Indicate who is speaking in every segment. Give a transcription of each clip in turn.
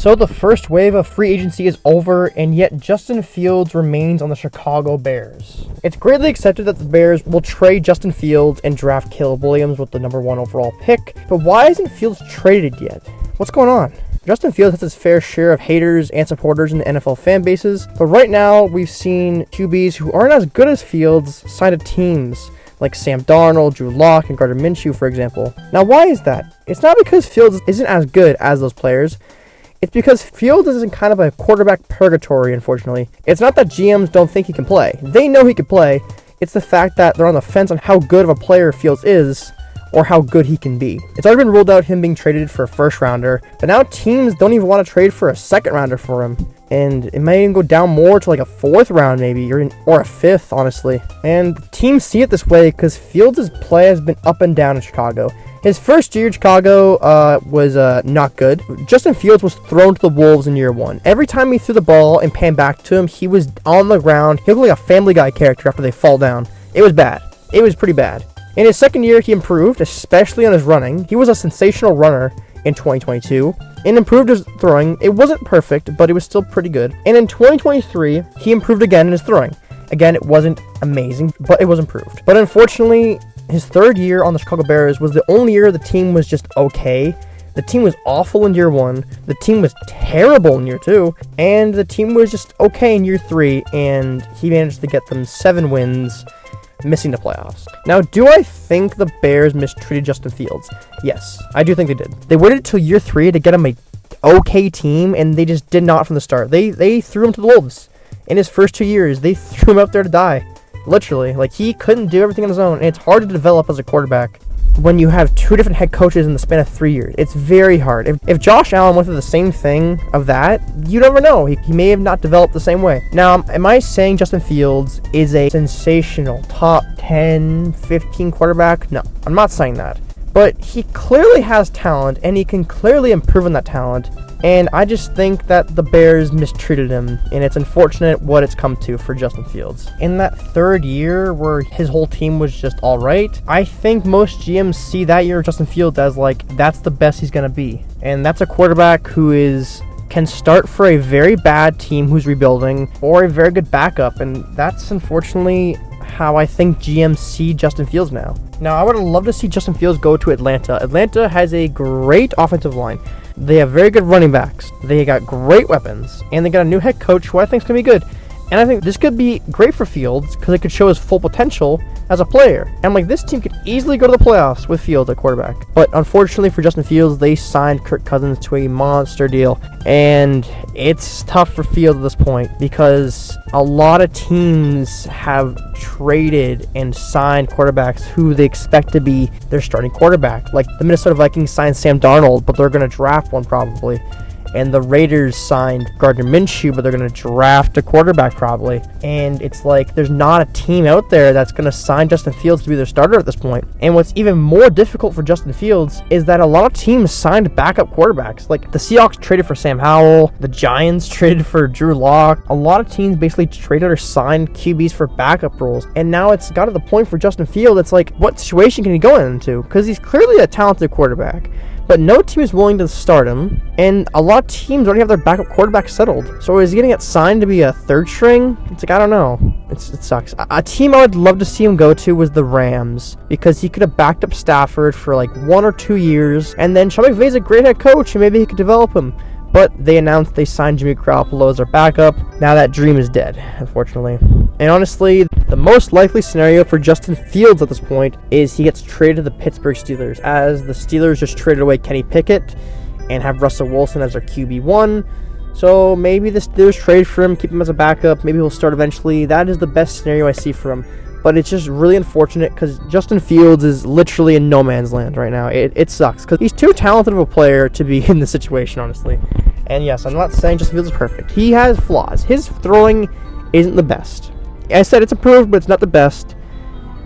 Speaker 1: So the first wave of free agency is over, and yet Justin Fields remains on the Chicago Bears. It's greatly accepted that the Bears will trade Justin Fields and draft Caleb Williams with the number 1 overall pick, but why isn't Fields traded yet? What's going on? Justin Fields has his fair share of haters and supporters in the NFL fan bases, but right now we've seen QBs who aren't as good as Fields sign to teams like Sam Darnold, Drew Lock, and Gardner Minshew, for example. Now, why is that? It's not because Fields isn't as good as those players. It's because Fields is in kind of a quarterback purgatory, unfortunately. It's not that GMs don't think he can play. They know he can play. It's the fact that they're on the fence on how good of a player Fields is or how good he can be. It's already been ruled out him being traded for a first rounder, but now teams don't even want to trade for a second rounder for him. And it may even go down more to like a 4th round maybe, or a 5th, honestly. And teams see it this way because Fields' play has been up and down in Chicago. His first year in Chicago was not good. Justin Fields was thrown to the wolves in year 1. Every time he threw the ball and panned back to him, he was on the ground. He looked like a Family Guy character after they fall down. It was bad. It was pretty bad. In his second year, he improved, especially on his running. He was a sensational runner in 2022 and improved his throwing. It wasn't perfect, but it was still pretty good. And in 2023, he improved again in his throwing. Again, it wasn't amazing, but it was improved. But unfortunately, his third year on the Chicago Bears was the only year the team was just okay. The team was awful in year 1. The team was terrible in year 2. And the team was just okay in year 3. And he managed to get them 7 wins, missing the playoffs. Now, do I think the Bears mistreated Justin Fields? Yes, I do think they did. They waited till year 3 to get him a okay team, and they just did not from the start. They threw him to the wolves. In his first 2 years, they threw him out there to die. Literally. Like, he couldn't do everything on his own, and it's hard to develop as a quarterback when you have 2 different head coaches in the span of 3 years. It's very hard. If Josh Allen went through the same thing of that, you never know. He may have not developed the same way. Now, am I saying Justin Fields is a sensational top 10, 15 quarterback? No, I'm not saying that. But he clearly has talent, and he can clearly improve on that talent. And I just think that the Bears mistreated him, and it's unfortunate what it's come to for Justin Fields. In that third year where his whole team was just all right, I think most GMs see that year of Justin Fields as like, that's the best he's going to be. And that's a quarterback who can start for a very bad team who's rebuilding, or a very good backup, and that's unfortunately how I think GMs see Justin Fields now. Now, I would love to see Justin Fields go to Atlanta. Atlanta has a great offensive line. They have very good running backs. They got great weapons. And they got a new head coach who I think is going to be good. And I think this could be great for Fields because it could show his full potential as a player. And like, this team could easily go to the playoffs with Fields at quarterback. But unfortunately for Justin Fields, they signed Kirk Cousins to a monster deal. And it's tough for Fields at this point because a lot of teams have traded and signed quarterbacks who they expect to be their starting quarterback. Like the Minnesota Vikings signed Sam Darnold, but they're going to draft one probably. And the Raiders signed Gardner Minshew, but they're going to draft a quarterback probably. And it's like there's not a team out there that's going to sign Justin Fields to be their starter at this point. And what's even more difficult for Justin Fields is that a lot of teams signed backup quarterbacks. Like the Seahawks traded for Sam Howell. The Giants traded for Drew Lock. A lot of teams basically traded or signed QBs for backup roles. And now it's got to the point for Justin Fields, it's like, what situation can he go into? Because he's clearly a talented quarterback. But no team is willing to start him, and a lot of teams already have their backup quarterback settled. So is he going to get signed to be a third string? It's like, I don't know. It sucks. A team I would love to see him go to was the Rams, because he could have backed up Stafford for like 1 or 2 years, and then Sean McVay's a great head coach, and maybe he could develop him. But they announced they signed Jimmy Garoppolo as their backup. Now that dream is dead, unfortunately. And honestly, the most likely scenario for Justin Fields at this point is he gets traded to the Pittsburgh Steelers, as the Steelers just traded away Kenny Pickett and have Russell Wilson as their QB1. So maybe the Steelers trade for him, keep him as a backup. Maybe he'll start eventually. That is the best scenario I see for him. But it's just really unfortunate because Justin Fields is literally in no man's land right now. It sucks because he's too talented of a player to be in this situation, honestly. And yes, I'm not saying Justin Fields is perfect. He has flaws. His throwing isn't the best. I said it's improved, but it's not the best.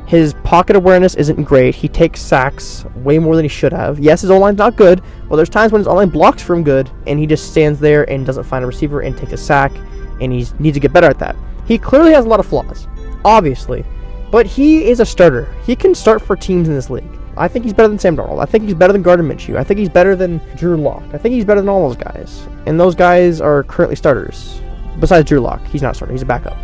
Speaker 1: His pocket awareness isn't great. He takes sacks way more than he should have. Yes, his O-line's not good, but there's times when his O-line blocks for him good, and he just stands there and doesn't find a receiver and takes a sack, and he needs to get better at that. He clearly has a lot of flaws, obviously, but he is a starter. He can start for teams in this league. I think he's better than Sam Darnold. I think he's better than Gardner Minshew. I think he's better than Drew Lock. I think he's better than all those guys. And those guys are currently starters. Besides Drew Lock, he's not starting. He's a backup.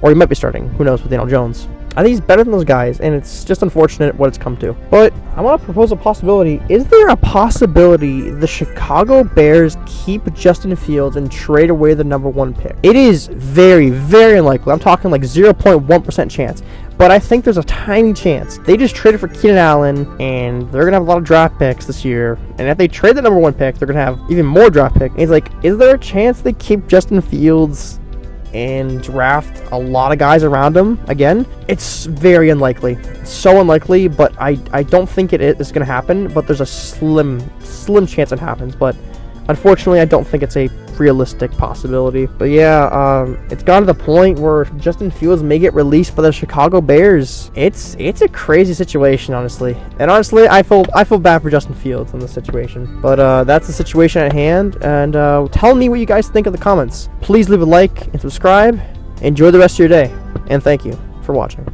Speaker 1: Or he might be starting. Who knows with Daniel Jones. I think he's better than those guys, and it's just unfortunate what it's come to. But I want to propose a possibility. Is there a possibility the Chicago Bears keep Justin Fields and trade away the number 1 pick? It is very, very unlikely. I'm talking like 0.1% chance. But I think there's a tiny chance. They just traded for Keenan Allen, and they're going to have a lot of draft picks this year. And if they trade the number 1 pick, they're going to have even more draft picks. And it's like, is there a chance they keep Justin Fields and draft a lot of guys around him again? It's very unlikely. It's so unlikely, but I don't think it is going to happen. But there's a slim chance it happens. But unfortunately, I don't think it's a realistic possibility. But yeah, it's gotten to the point where Justin Fields may get released by the Chicago Bears. It's a crazy situation, honestly. And honestly, I feel bad for Justin Fields in this situation. But that's the situation at hand. And tell me what you guys think in the comments. Please leave a like and subscribe. Enjoy the rest of your day. And thank you for watching.